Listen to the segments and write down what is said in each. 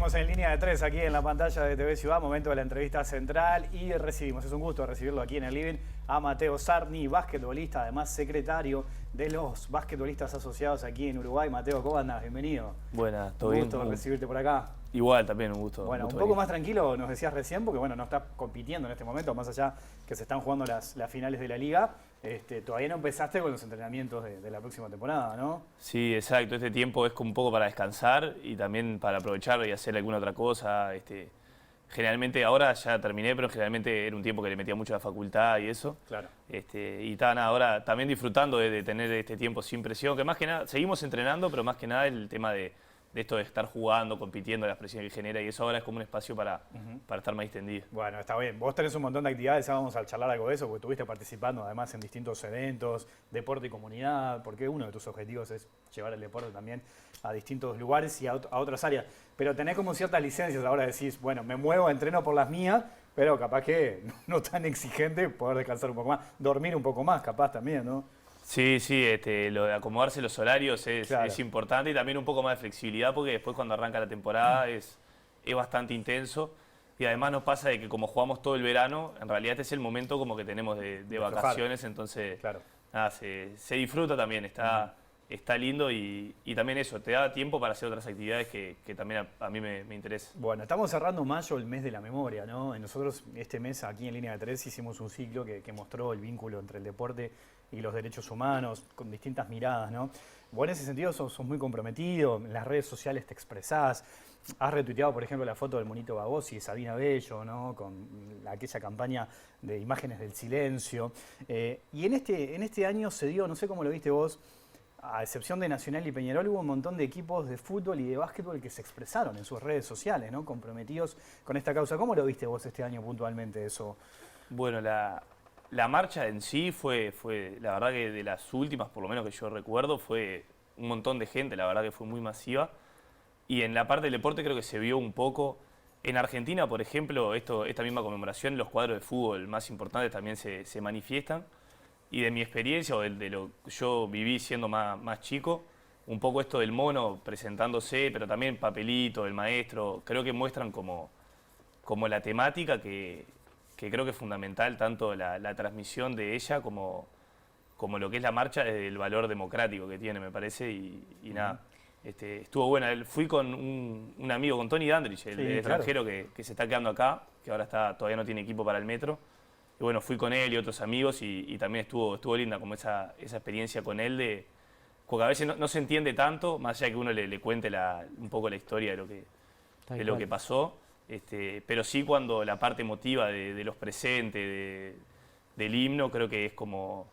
Seguimos en línea de tres aquí en la pantalla de TV Ciudad, momento de la entrevista central y recibimos, es un gusto recibirlo aquí en el living, a Mateo Sarni, basquetbolista, además secretario de los basquetbolistas asociados aquí en Uruguay. Mateo, ¿cómo andás? Bienvenido. Buenas, todo bien. Un gusto recibirte por acá. Igual, también un gusto. Bueno, un poco más tranquilo, nos decías recién, porque bueno, no estás compitiendo en este momento, más allá que se están jugando las finales de la liga. Todavía no empezaste con los entrenamientos de la próxima temporada, ¿no? Sí, exacto. Este tiempo es como un poco para descansar y también para aprovechar y hacer alguna otra cosa. Generalmente, ahora ya terminé, pero generalmente era un tiempo que le metía mucho a la facultad y eso. Claro. Y nada, ahora también disfrutando de tener este tiempo sin presión, que más que nada, seguimos entrenando, pero más que nada el tema de esto de estar jugando, compitiendo, las presiones que genera, y eso ahora es como un espacio para estar más distendido. Bueno, está bien. Vos tenés un montón de actividades, ya vamos a charlar algo de eso, porque estuviste participando además en distintos eventos, deporte y comunidad, porque uno de tus objetivos es llevar el deporte también a distintos lugares y a otras áreas. Pero tenés como ciertas licencias, ahora decís, bueno, me muevo, entreno por las mías, pero capaz que no tan exigente, poder descansar un poco más, dormir un poco más, capaz también, ¿no? Sí, sí, lo de acomodarse los horarios Claro. es importante y también un poco más de flexibilidad porque después cuando arranca la temporada es bastante intenso y además nos pasa de que como jugamos todo el verano, en realidad este es el momento como que tenemos de vacaciones, entonces claro. nada, se disfruta también, está lindo y también eso, te da tiempo para hacer otras actividades que también a mí me interesa. Bueno, estamos cerrando mayo, el mes de la memoria, ¿no? Nosotros este mes aquí en Línea de Tres hicimos un ciclo que mostró el vínculo entre el deporte y los derechos humanos, con distintas miradas, ¿no? Vos en ese sentido sos muy comprometido, en las redes sociales te expresás, has retuiteado, por ejemplo, la foto del monito Bagosi y Sabina Bello, ¿no? Con aquella campaña de imágenes del silencio. Y en este año se dio, no sé cómo lo viste vos, a excepción de Nacional y Peñarol, hubo un montón de equipos de fútbol y de básquetbol que se expresaron en sus redes sociales, ¿no? Comprometidos con esta causa. ¿Cómo lo viste vos este año puntualmente eso? Bueno, la marcha en sí fue, la verdad que de las últimas, por lo menos que yo recuerdo, fue un montón de gente, la verdad que fue muy masiva. Y en la parte del deporte creo que se vio un poco. En Argentina, por ejemplo, esta misma conmemoración, los cuadros de fútbol más importantes también se manifiestan. Y de mi experiencia, o de lo que yo viví siendo más chico, un poco esto del mono presentándose, pero también papelito, el maestro, creo que muestran como la temática que creo que es fundamental, tanto la transmisión de ella como lo que es la marcha, desde el valor democrático que tiene, me parece, y nada. Estuvo buena. Fui con un amigo, con Tony Dandridge, el extranjero que se está quedando acá, que ahora todavía no tiene equipo para el Metro. Y bueno, fui con él y otros amigos y también estuvo linda como esa experiencia con él, porque a veces no se entiende tanto, más allá de que uno le cuente un poco la historia de lo que pasó. Pero sí cuando la parte emotiva de los presentes, del himno, creo que es como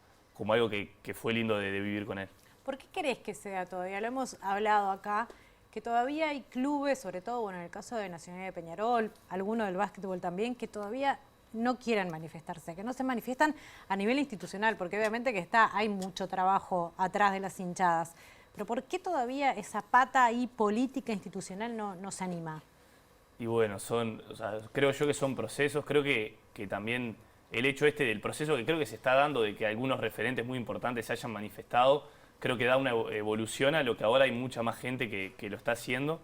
algo que fue lindo de vivir con él. ¿Por qué querés que sea todavía? Lo hemos hablado acá, que todavía hay clubes, sobre todo bueno, en el caso de Nacional de Peñarol, algunos del básquetbol también, que todavía no quieren manifestarse, que no se manifiestan a nivel institucional, porque obviamente que hay mucho trabajo atrás de las hinchadas. Pero ¿por qué todavía esa pata ahí política institucional no se anima? Y bueno, creo yo que son procesos, creo que también el hecho del proceso que creo que se está dando de que algunos referentes muy importantes se hayan manifestado, creo que da una evolución a lo que ahora hay mucha más gente que lo está haciendo.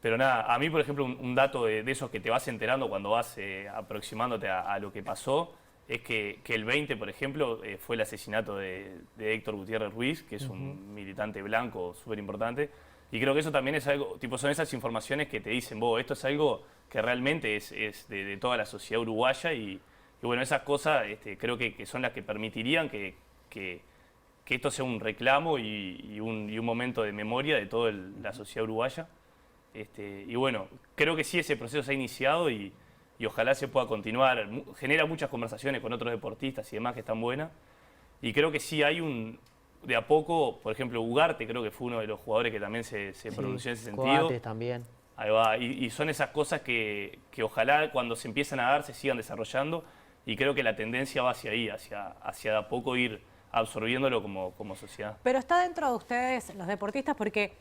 Pero nada, a mí por ejemplo un dato de esos que te vas enterando cuando vas aproximándote a lo que pasó, es que el 20, por ejemplo, fue el asesinato de Héctor Gutiérrez Ruiz, que es un militante blanco súper importante. Y creo que eso también es algo, son esas informaciones que te dicen, esto es algo que realmente es de toda la sociedad uruguaya y bueno, esas cosas creo que son las que permitirían que esto sea un reclamo y un momento de memoria de toda la sociedad uruguaya. Y bueno, creo que sí ese proceso se ha iniciado y ojalá se pueda continuar. Genera muchas conversaciones con otros deportistas y demás que están buenas. Y creo que sí hay de a poco, por ejemplo, Ugarte creo que fue uno de los jugadores que también se pronunció en ese sentido. Coates también. Ahí va, y son esas cosas que ojalá cuando se empiezan a dar se sigan desarrollando y creo que la tendencia va hacia ahí, hacia de a poco ir absorbiéndolo como sociedad. Pero está dentro de ustedes, los deportistas, porque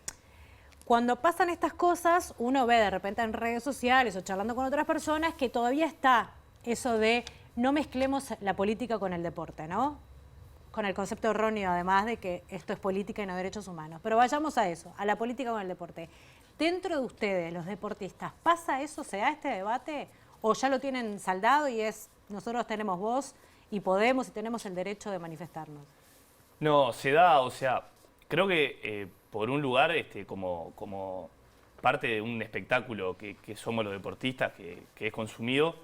cuando pasan estas cosas, uno ve de repente en redes sociales o charlando con otras personas que todavía está eso de no mezclemos la política con el deporte, ¿no? Con el concepto erróneo, además, de que esto es política y no derechos humanos. Pero vayamos a eso, a la política con el deporte. Dentro de ustedes, los deportistas, ¿pasa eso? ¿Se da este debate? ¿O ya lo tienen saldado y es nosotros tenemos voz y podemos y tenemos el derecho de manifestarnos? No, se da, o sea, creo que por un lugar, como parte de un espectáculo que somos los deportistas, que es consumido,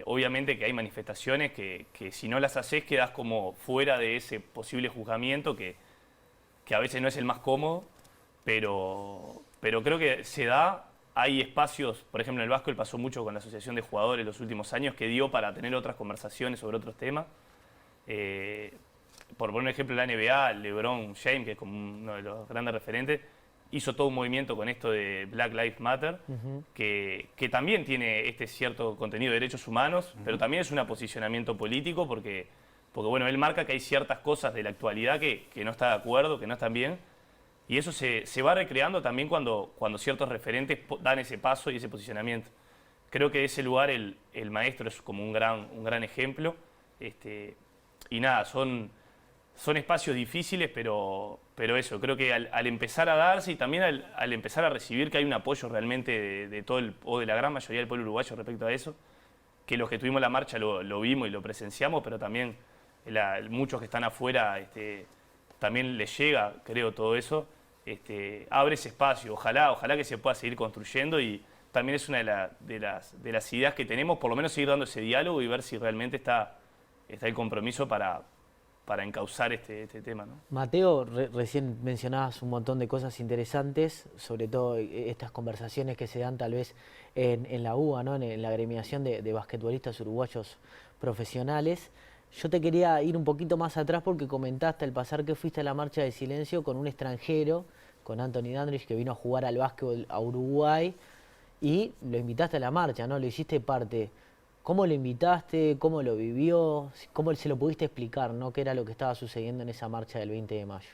obviamente que hay manifestaciones que si no las haces quedas como fuera de ese posible juzgamiento que a veces no es el más cómodo, pero creo que se da. Hay espacios, por ejemplo en el básquet pasó mucho con la Asociación de Jugadores los últimos años, que dio para tener otras conversaciones sobre otros temas. Por poner un ejemplo, la NBA, LeBron James, que es como uno de los grandes referentes, hizo todo un movimiento con esto de Black Lives Matter, que también tiene este cierto contenido de derechos humanos, pero también es un posicionamiento político porque bueno, él marca que hay ciertas cosas de la actualidad que no está de acuerdo, que no están bien, y eso se va recreando también cuando ciertos referentes dan ese paso y ese posicionamiento. Creo que de ese lugar el maestro es como un gran ejemplo, y nada, son espacios difíciles, pero eso, creo que al empezar a darse y también al empezar a recibir que hay un apoyo realmente de todo o de la gran mayoría del pueblo uruguayo respecto a eso, que los que tuvimos la marcha lo vimos y lo presenciamos, pero también muchos que están afuera también les llega, creo, todo eso, abre ese espacio, ojalá que se pueda seguir construyendo y también es una de las ideas que tenemos, por lo menos seguir dando ese diálogo y ver si realmente está el compromiso para encauzar este tema, ¿no? Mateo, recién mencionabas un montón de cosas interesantes, sobre todo estas conversaciones que se dan tal vez en la UBA, ¿no? en la agremiación de basquetbolistas uruguayos profesionales. Yo te quería ir un poquito más atrás porque comentaste al pasar que fuiste a la marcha de silencio con un extranjero, con Anthony Dandridge, que vino a jugar al básquetbol a Uruguay, y lo invitaste a la marcha, ¿no? Lo hiciste parte. ¿Cómo lo invitaste? ¿Cómo lo vivió? ¿Cómo se lo pudiste explicar, ¿no? ¿Qué era lo que estaba sucediendo en esa marcha del 20 de mayo?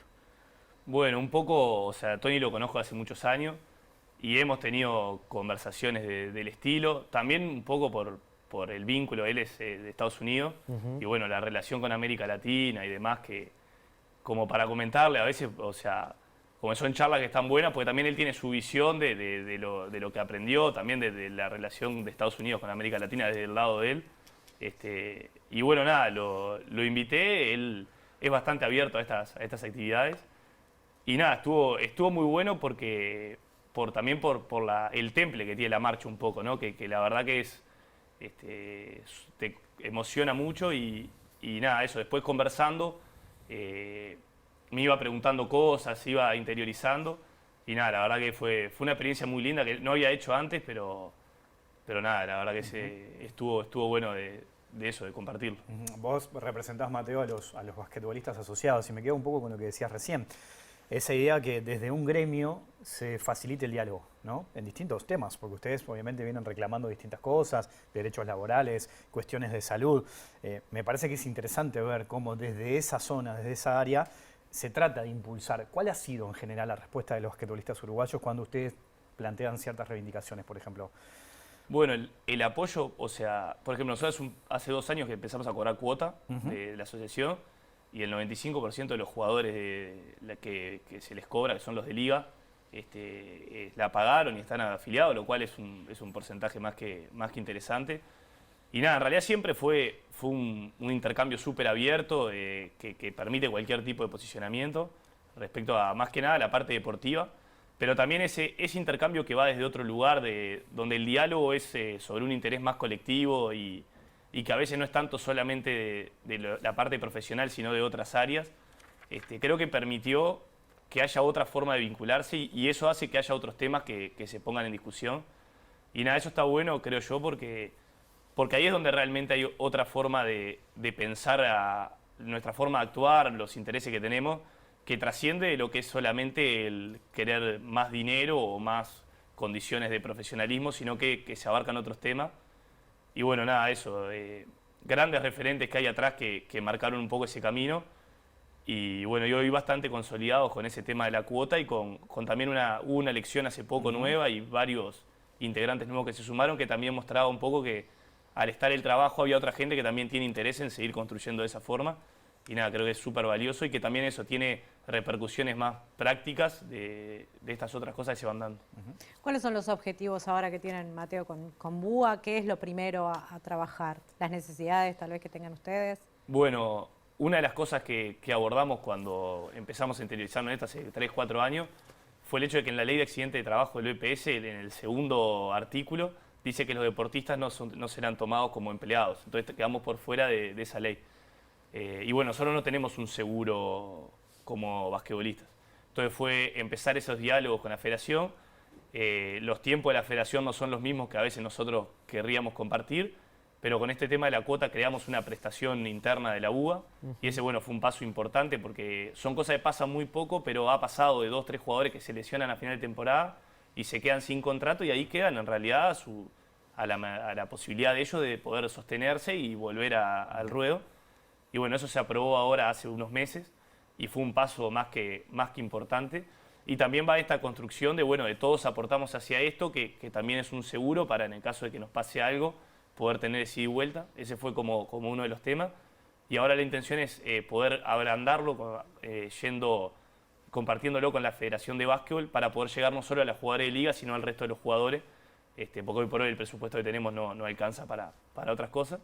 Bueno, un poco, o sea, Tony lo conozco hace muchos años y hemos tenido conversaciones del estilo, también un poco por el vínculo, él es de Estados Unidos, y bueno, la relación con América Latina y demás, que como para comentarle a veces, o sea, como son charlas que están buenas, porque también él tiene su visión de lo que aprendió, también de la relación de Estados Unidos con América Latina desde el lado de él. Y bueno, nada, lo invité, él es bastante abierto a estas actividades. Y nada, estuvo muy bueno porque también por el temple que tiene la marcha un poco, ¿no? Que la verdad que te emociona mucho y nada, eso, después conversando, me iba preguntando cosas, iba interiorizando y nada, la verdad que fue una experiencia muy linda que no había hecho antes, pero nada, la verdad que estuvo bueno de eso, de compartirlo. Vos representás, Mateo, a los basquetbolistas asociados y me quedo un poco con lo que decías recién. Esa idea que desde un gremio se facilite el diálogo, ¿no? En distintos temas, porque ustedes obviamente vienen reclamando distintas cosas, derechos laborales, cuestiones de salud. Me parece que es interesante ver cómo desde esa zona, desde esa área, se trata de impulsar. ¿Cuál ha sido en general la respuesta de los basquetbolistas uruguayos cuando ustedes plantean ciertas reivindicaciones, por ejemplo? Bueno, el apoyo, o sea, por ejemplo, nosotros hace 2 años que empezamos a cobrar cuota de la asociación y el 95% de los jugadores que se les cobra, que son los de liga, la pagaron y están afiliados, lo cual es un porcentaje más que interesante. Y nada, en realidad siempre fue un intercambio súper abierto que permite cualquier tipo de posicionamiento respecto a, más que nada, la parte deportiva, pero también ese intercambio que va desde otro lugar, donde el diálogo es sobre un interés más colectivo y que a veces no es tanto solamente de la parte profesional, sino de otras áreas, creo que permitió que haya otra forma de vincularse y eso hace que haya otros temas que se pongan en discusión. Y nada, eso está bueno, creo yo, porque ahí es donde realmente hay otra forma de pensar nuestra forma de actuar, los intereses que tenemos, que trasciende lo que es solamente el querer más dinero o más condiciones de profesionalismo, sino que se abarcan otros temas. Y bueno, nada, eso, grandes referentes que hay atrás que marcaron un poco ese camino. Y bueno, yo vi bastante consolidados con ese tema de la cuota y con también hubo una elección hace poco nueva y varios integrantes nuevos que se sumaron que también mostraba un poco que al estar el trabajo había otra gente que también tiene interés en seguir construyendo de esa forma. y nada, creo que es súper valioso y que también eso tiene repercusiones más prácticas de estas otras cosas que se van dando. ¿Cuáles son los objetivos ahora que tienen, Mateo, con BUA? ¿Qué es lo primero a trabajar? ¿Las necesidades tal vez que tengan ustedes? Bueno, una de las cosas que abordamos cuando empezamos a interiorizarnos en esto hace 3, 4 años fue el hecho de que en la Ley de Accidente de Trabajo del BPS, en el segundo artículo, dice que los deportistas no serán tomados como empleados. Entonces quedamos por fuera de esa ley. Y bueno, nosotros no tenemos un seguro como basquetbolistas. Entonces fue empezar esos diálogos con la federación. Los tiempos de la federación no son los mismos que a veces nosotros querríamos compartir, pero con este tema de la cuota creamos una prestación interna de la UBA y ese bueno fue un paso importante porque son cosas que pasan muy poco, pero ha pasado de 2, 3 jugadores que se lesionan a final de temporada y se quedan sin contrato y ahí quedan en realidad a la posibilidad de ellos de poder sostenerse y volver al ruedo. Y bueno, eso se aprobó ahora hace unos meses y fue un paso más que importante. Y también va esta construcción de, bueno, de todos aportamos hacia esto, que también es un seguro para en el caso de que nos pase algo, poder tener ese ida y vuelta. Ese fue como uno de los temas. Y ahora la intención es poder abrandarlo compartiéndolo con la Federación de Básquetbol para poder llegar no solo a los jugadores de liga, sino al resto de los jugadores, porque hoy por hoy el presupuesto que tenemos no alcanza para otras cosas.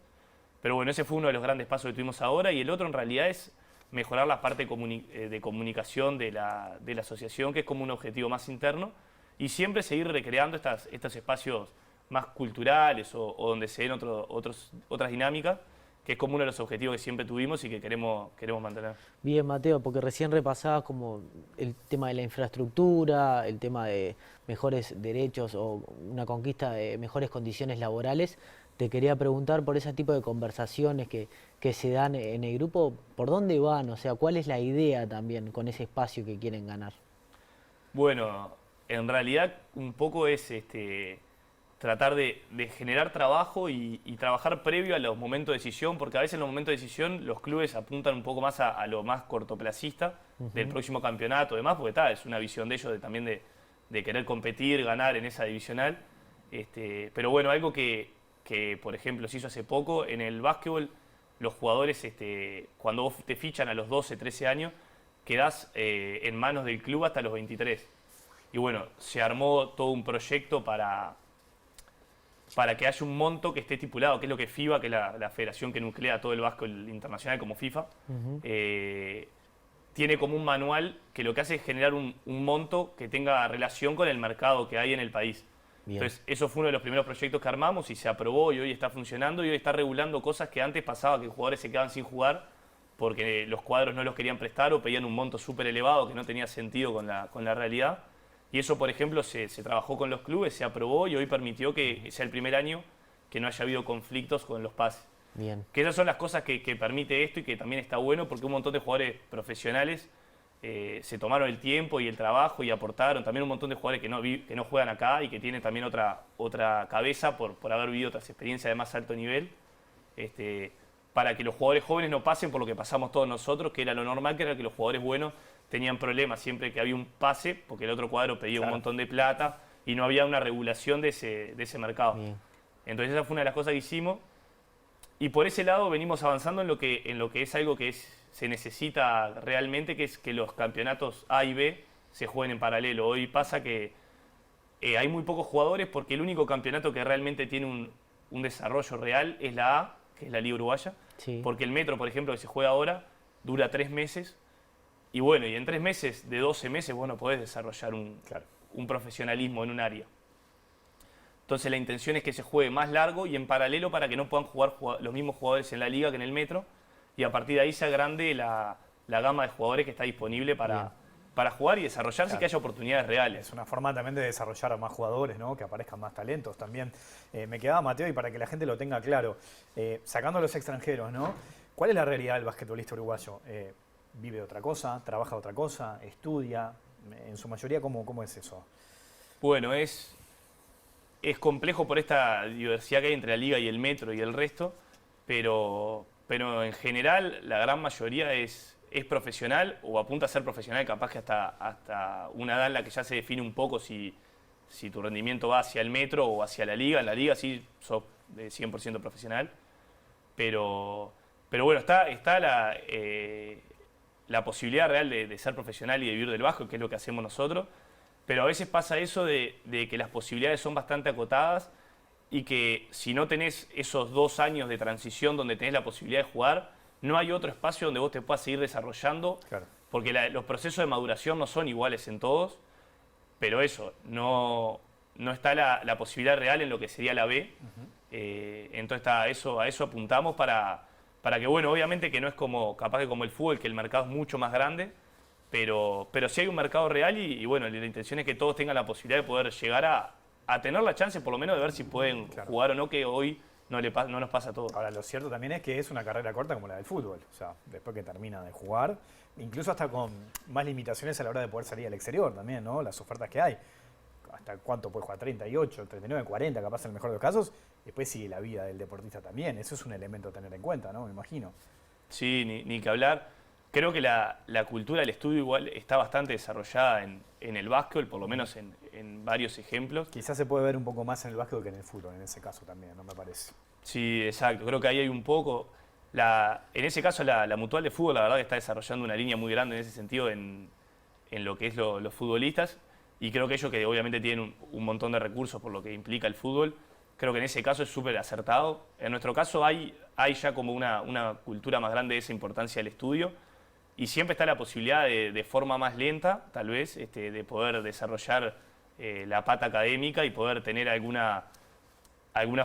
Pero bueno, ese fue uno de los grandes pasos que tuvimos ahora y el otro en realidad es mejorar la parte de comunicación de la asociación, que es como un objetivo más interno, y siempre seguir recreando estos espacios más culturales o donde se den otras dinámicas, que es como uno de los objetivos que siempre tuvimos y que queremos mantener. Bien, Mateo, porque recién repasabas como el tema de la infraestructura, el tema de mejores derechos o una conquista de mejores condiciones laborales. Te quería preguntar por ese tipo de conversaciones que se dan en el grupo, ¿por dónde van? O sea, ¿cuál es la idea también con ese espacio que quieren ganar? Bueno, en realidad un poco es tratar de generar trabajo y trabajar previo a los momentos de decisión, porque a veces en los momentos de decisión los clubes apuntan un poco más a lo más cortoplacista del próximo campeonato, demás, porque es una visión de ellos también de querer competir, ganar en esa divisional. Pero bueno, algo que por ejemplo se hizo hace poco, en el básquetbol los jugadores, cuando vos te fichan a los 12, 13 años, quedás en manos del club hasta los 23. Y bueno, se armó todo un proyecto para que haya un monto que esté estipulado, que es lo que FIBA, que es la federación que nuclea todo el básquetbol internacional como FIFA, tiene como un manual que lo que hace es generar un monto que tenga relación con el mercado que hay en el país. Bien. Entonces, eso fue uno de los primeros proyectos que armamos y se aprobó y hoy está funcionando y hoy está regulando cosas que antes pasaba que jugadores se quedaban sin jugar porque los cuadros no los querían prestar o pedían un monto súper elevado que no tenía sentido con la realidad. Y eso, por ejemplo, se trabajó con los clubes, se aprobó y hoy permitió que sea el primer año que no haya habido conflictos con los pases. Bien. Que esas son las cosas que permite esto y que también está bueno porque un montón de jugadores profesionales se tomaron el tiempo y el trabajo y aportaron. También un montón de jugadores que no juegan acá y que tienen también otra cabeza por haber vivido otras experiencias de más alto nivel. Para que los jugadores jóvenes no pasen por lo que pasamos todos nosotros, que era lo normal, que era que los jugadores buenos tenían problemas siempre que había un pase, porque el otro cuadro pedía un montón de plata y no había una regulación de ese mercado. Bien. Entonces esa fue una de las cosas que hicimos. Y por ese lado venimos avanzando en lo que es algo que se necesita realmente, que es que los campeonatos A y B se jueguen en paralelo. Hoy pasa que hay muy pocos jugadores porque el único campeonato que realmente tiene un desarrollo real es la A, que es la Liga Uruguaya. Sí. Porque el Metro, por ejemplo, que se juega ahora, dura 3 meses. Y bueno, y en 3 meses, de 12 meses, vos no podés desarrollar un profesionalismo en un área. Entonces la intención es que se juegue más largo y en paralelo para que no puedan jugar los mismos jugadores en la liga que en el Metro y a partir de ahí se agrande la gama de jugadores que está disponible para jugar y desarrollarse y que haya oportunidades reales. Es una forma también de desarrollar a más jugadores, ¿no? Que aparezcan más talentos también. Me quedaba, Mateo, y para que la gente lo tenga claro, sacando a los extranjeros, ¿no? ¿Cuál es la realidad del basquetbolista uruguayo? ¿Vive de otra cosa? ¿Trabaja de otra cosa? ¿Estudia? En su mayoría, ¿cómo es eso? Bueno, es complejo por esta diversidad que hay entre la liga y el Metro y el resto, pero en general la gran mayoría es profesional o apunta a ser profesional, capaz que hasta una edad en la que ya se define un poco si tu rendimiento va hacia el Metro o hacia la liga. En la liga sí sos 100% profesional, pero Pero bueno, está la posibilidad real de ser profesional y de vivir del básquet, que es lo que hacemos nosotros. Pero a veces pasa eso de que las posibilidades son bastante acotadas y que si no tenés esos 2 años de transición donde tenés la posibilidad de jugar, no hay otro espacio donde vos te puedas seguir desarrollando, Claro. porque los procesos de maduración no son iguales en todos, pero eso, no está la posibilidad real en lo que sería la B. Entonces a eso apuntamos para que, bueno, obviamente que no es como, capaz que como el fútbol, que el mercado es mucho más grande, pero sí hay un mercado real y bueno, la intención es que todos tengan la posibilidad de poder llegar a tener la chance por lo menos de ver si pueden jugar o no, que hoy no nos pasa a todos. Ahora, lo cierto también es que es una carrera corta como la del fútbol. O sea, después que termina de jugar, incluso hasta con más limitaciones a la hora de poder salir al exterior también, ¿no? Las ofertas que hay. ¿Hasta cuánto puede jugar? 38, 39, 40, capaz en el mejor de los casos. Después sigue la vida del deportista también. Eso es un elemento a tener en cuenta, ¿no? Me imagino. Sí, ni que hablar. Creo que la cultura del estudio igual está bastante desarrollada en el básquetbol, por lo menos en varios ejemplos. Quizás se puede ver un poco más en el básquetbol que en el fútbol, en ese caso también, ¿no? Me parece. Sí, exacto. Creo que ahí hay un poco. En ese caso, la Mutual de Fútbol, la verdad que está desarrollando una línea muy grande en ese sentido en lo que es los futbolistas. Y creo que ellos, que obviamente tienen un montón de recursos por lo que implica el fútbol, creo que en ese caso es súper acertado. En nuestro caso hay ya como una cultura más grande de esa importancia del estudio. Y siempre está la posibilidad de forma más lenta, tal vez, de poder desarrollar la pata académica y poder tener alguna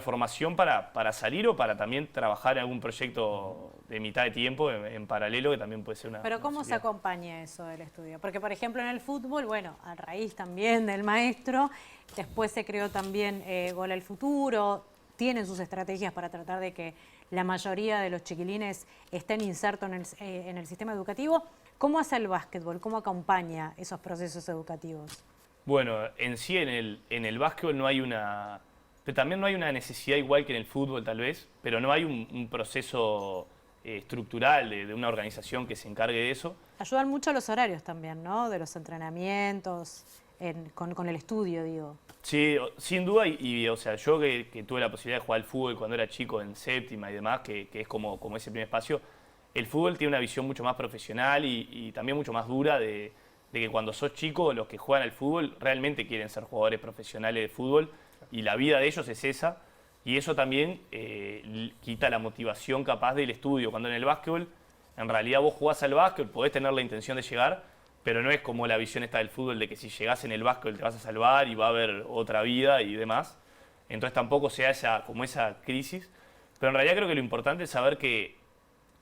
formación para salir o para también trabajar en algún proyecto de mitad de tiempo en paralelo, que también puede ser una Pero ¿cómo se posibilidad. acompaña eso del estudio? Porque, por ejemplo, en el fútbol, bueno, a raíz también del maestro, después se creó también Gol al Futuro, tienen sus estrategias para tratar de que la mayoría de los chiquilines estén insertos en el sistema educativo. ¿Cómo hace el básquetbol? ¿Cómo acompaña esos procesos educativos? Bueno, en sí en el básquetbol no hay pero también no hay una necesidad igual que en el fútbol tal vez, pero no hay un proceso estructural de una organización que se encargue de eso. Ayudan mucho los horarios también, ¿no? De los entrenamientos, con el estudio, digo. Sí, sin duda, o sea, yo que tuve la posibilidad de jugar al fútbol cuando era chico en séptima y demás, que es como ese primer espacio, el fútbol tiene una visión mucho más profesional y también mucho más dura de que cuando sos chico, los que juegan al fútbol realmente quieren ser jugadores profesionales de fútbol y la vida de ellos es esa, y eso también quita la motivación capaz del estudio. Cuando en el básquetbol, en realidad vos jugás al básquetbol, podés tener la intención de llegar, pero no es como la visión esta del fútbol de que si llegás en el básquetbol te vas a salvar y va a haber otra vida y demás. Entonces tampoco se da esa crisis. Pero en realidad creo que lo importante es saber que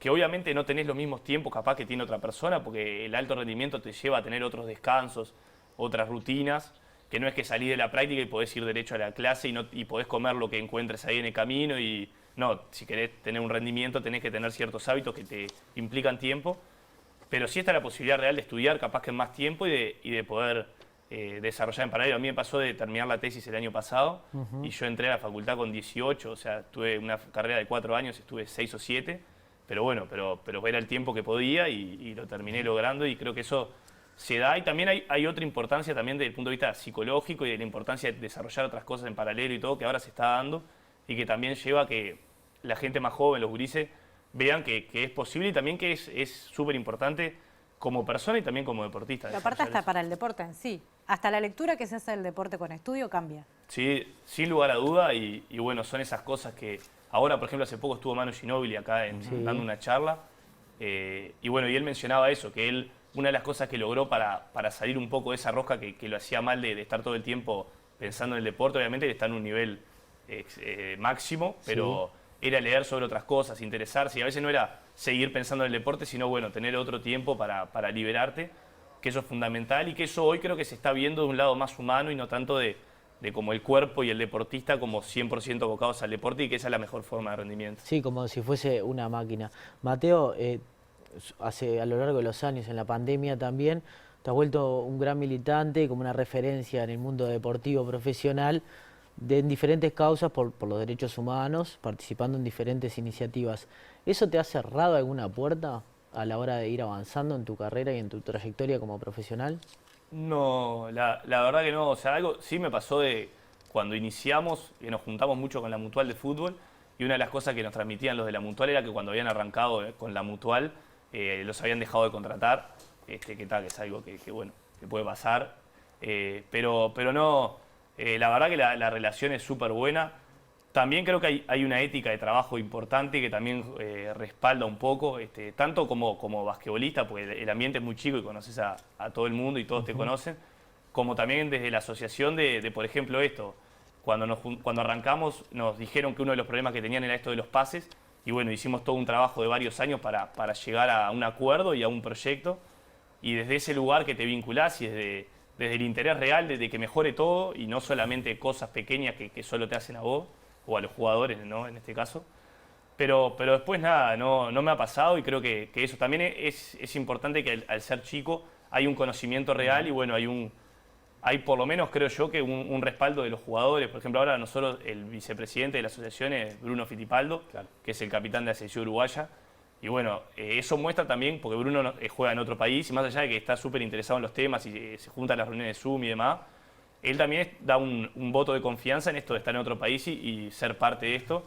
obviamente no tenés los mismos tiempos capaz que tiene otra persona, porque el alto rendimiento te lleva a tener otros descansos, otras rutinas, que no es que salís de la práctica y podés ir derecho a la clase y podés comer lo que encuentres ahí en el camino. Y no, si querés tener un rendimiento tenés que tener ciertos hábitos que te implican tiempo. Pero sí está la posibilidad real de estudiar, capaz que en más tiempo y de poder desarrollar en paralelo. A mí me pasó de terminar la tesis el año pasado y yo entré a la facultad con 18, o sea, tuve una carrera de 4 años, estuve 6 o 7, pero bueno, pero era el tiempo que podía y lo terminé logrando y creo que eso se da. Y también hay otra importancia también desde el punto de vista psicológico y de la importancia de desarrollar otras cosas en paralelo y todo, que ahora se está dando y que también lleva a que la gente más joven, los gurises, vean que es posible y también que es súper importante como persona y también como deportista. Pero aparte hasta para el deporte en sí. Hasta la lectura que se hace del deporte con estudio cambia. Sí, sin lugar a duda y bueno, son esas cosas que ahora, por ejemplo, hace poco estuvo Manu Ginóbili acá dando una charla y bueno, y él mencionaba eso, que él, una de las cosas que logró para salir un poco de esa rosca que lo hacía mal de estar todo el tiempo pensando en el deporte, obviamente que está en un nivel máximo, pero era leer sobre otras cosas, interesarse, y a veces no era seguir pensando en el deporte, sino bueno, tener otro tiempo para liberarte, que eso es fundamental y que eso hoy creo que se está viendo de un lado más humano y no tanto de como el cuerpo y el deportista como 100% abocados al deporte y que esa es la mejor forma de rendimiento. Sí, como si fuese una máquina. Mateo, a lo largo de los años, en la pandemia también, te has vuelto un gran militante, como una referencia en el mundo deportivo profesional, en diferentes causas por los derechos humanos, participando en diferentes iniciativas. ¿Eso te ha cerrado alguna puerta a la hora de ir avanzando en tu carrera y en tu trayectoria como profesional? No, la verdad que no. O sea, algo sí me pasó de cuando iniciamos, que nos juntamos mucho con la Mutual de Fútbol, y una de las cosas que nos transmitían los de la Mutual era que cuando habían arrancado con la Mutual, los habían dejado de contratar, que es algo que bueno, que puede pasar, pero no, la verdad que la relación es súper buena. También creo que hay una ética de trabajo importante que también respalda un poco, tanto como basquetbolista, porque el ambiente es muy chico y conoces a todo el mundo y todos te conocen, como también desde la asociación de por ejemplo, esto. Cuando arrancamos nos dijeron que uno de los problemas que tenían era esto de los pases y bueno, hicimos todo un trabajo de varios años para llegar a un acuerdo y a un proyecto y desde ese lugar que te vinculás y desde el interés real de que mejore todo y no solamente cosas pequeñas que solo te hacen a vos o a los jugadores, ¿no? En este caso. Pero después nada, no me ha pasado y creo que eso también es importante que al ser chico hay un conocimiento real y bueno, hay por lo menos, creo yo, que un respaldo de los jugadores. Por ejemplo, ahora nosotros, el vicepresidente de la asociación es Bruno Fittipaldo, claro, que es el capitán de la selección uruguaya. Y bueno, eso muestra también, porque Bruno juega en otro país, y más allá de que está súper interesado en los temas y se junta a las reuniones de Zoom y demás, él también da un voto de confianza en esto de estar en otro país y ser parte de esto.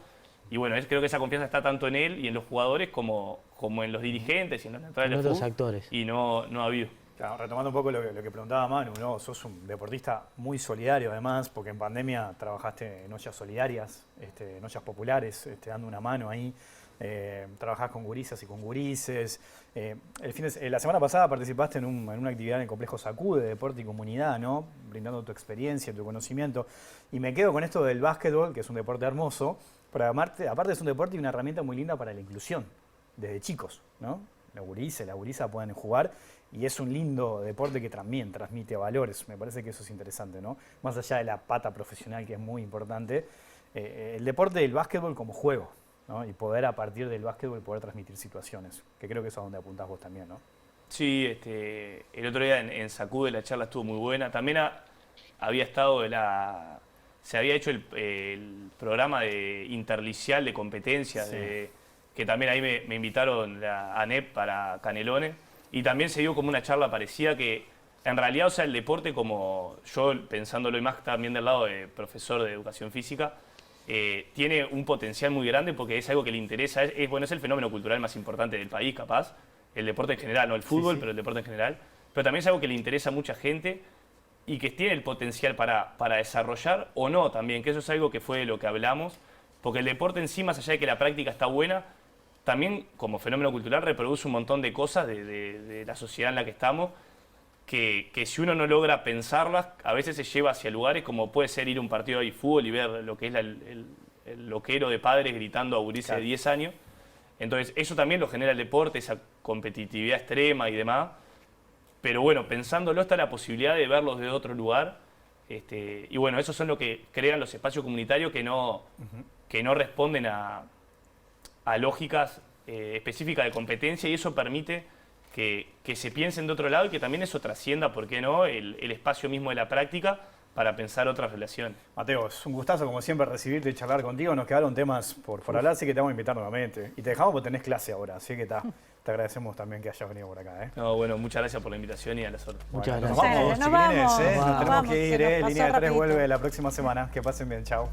Y bueno, creo que esa confianza está tanto en él y en los jugadores como en los dirigentes y en los neutrales de otros actores. Y no ha habido. Claro, retomando un poco lo que preguntaba Manu, ¿no? Sos un deportista muy solidario además, porque en pandemia trabajaste en ollas solidarias, en ollas populares, dando una mano ahí. Trabajás con gurisas y con gurises. La semana pasada participaste en una actividad en el complejo Sacude de deporte y comunidad, ¿no? Brindando tu experiencia, tu conocimiento. Y me quedo con esto del básquetbol, que es un deporte hermoso, pero aparte es un deporte y una herramienta muy linda para la inclusión, desde chicos, ¿no? Los gurises, la gurisa pueden jugar y es un lindo deporte que también transmite valores. Me parece que eso es interesante, ¿no? Más allá de la pata profesional, que es muy importante, el deporte del básquetbol como juego, ¿no? Y poder a partir del básquetbol poder transmitir situaciones, que creo que eso es a donde apuntás vos también, ¿no? Sí, el otro día en Sacude la charla estuvo muy buena. También había estado se había hecho el programa de interlicial de competencias, sí, que también ahí me invitaron a ANEP para Canelones, y también se dio como una charla parecida que en realidad, o sea, el deporte, como yo pensándolo y más también del lado de profesor de educación física, tiene un potencial muy grande porque es algo que le interesa, es el fenómeno cultural más importante del país, capaz, el deporte en general, no el fútbol, sí, pero el deporte en general, pero también es algo que le interesa a mucha gente y que tiene el potencial para desarrollar o no también, que eso es algo que fue de lo que hablamos, porque el deporte en sí, más allá de que la práctica está buena, también como fenómeno cultural reproduce un montón de cosas de la sociedad en la que estamos, que si uno no logra pensarlas, a veces se lleva hacia lugares como puede ser ir a un partido de fútbol y ver lo que es el loquero de padres gritando a gurises, claro, de 10 años. Entonces eso también lo genera el deporte, esa competitividad extrema y demás. Pero bueno, pensándolo está la posibilidad de verlos de otro lugar. Y bueno, esos son lo que crean los espacios comunitarios que no responden a lógicas específicas de competencia, y eso permite que se piensen de otro lado y que también eso trascienda, ¿por qué no?, el espacio mismo de la práctica para pensar otras relaciones. Mateo, es un gustazo como siempre recibirte y charlar contigo. Nos quedaron temas por hablar, así que te vamos a invitar nuevamente. Y te dejamos porque tenés clase ahora, así que te agradecemos también que hayas venido por acá. No, bueno, muchas gracias por la invitación y a las otras. Muchas gracias. gracias. Nos vamos, chiquilines, nos nos tenemos vamos, que ir. Línea de 3 rapidito. vuelve la próxima semana. Que pasen bien, chao.